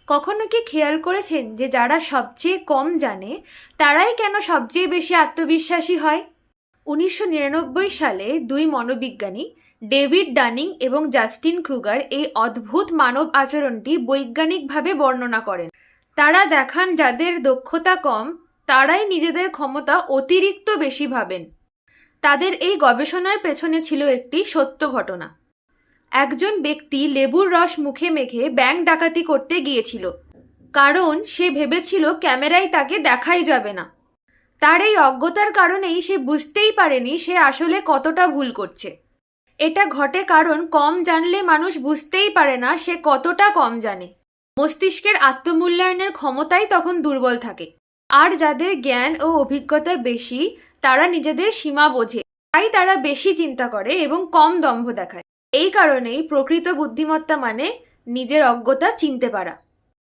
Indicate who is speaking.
Speaker 1: কখনো কি খেয়াল করেছেন যে যারা সবচেয়ে কম জানে তারাই কেন সবচেয়ে বেশি আত্মবিশ্বাসী হয়? 1999 সালে দুই মনোবিজ্ঞানী ডেভিড ডানিং এবং জাস্টিন ক্রুগার এই অদ্ভুত মানব আচরণটি বৈজ্ঞানিকভাবে বর্ণনা করেন। তারা দেখান যাদের দক্ষতা কম তারাই নিজেদের ক্ষমতা অতিরিক্ত বেশি ভাবেন। তাদের এই গবেষণার পেছনে ছিল একটি সত্য ঘটনা। একজন ব্যক্তি লেবুর রস মুখে মেখে ব্যাংক ডাকাতি করতে গিয়েছিল, কারণ সে ভেবেছিল ক্যামেরায় তাকে দেখাই যাবে না। তার এই অজ্ঞতার কারণেই সে বুঝতেই পারেনি সে আসলে কতটা ভুল করছে। এটা ঘটে কারণ কম জানলে মানুষ বুঝতেই পারে না সে কতটা কম জানে। মস্তিষ্কের আত্মমূল্যায়নের ক্ষমতাই তখন দুর্বল থাকে। আর যাদের জ্ঞান ও অভিজ্ঞতা বেশি তারা নিজেদের সীমা বোঝে, তাই তারা বেশি চিন্তা করে এবং কম দম্ভ দেখায়। এই কারণেই প্রকৃত বুদ্ধিমত্তা মানে নিজের অজ্ঞতা চিনতে পারা।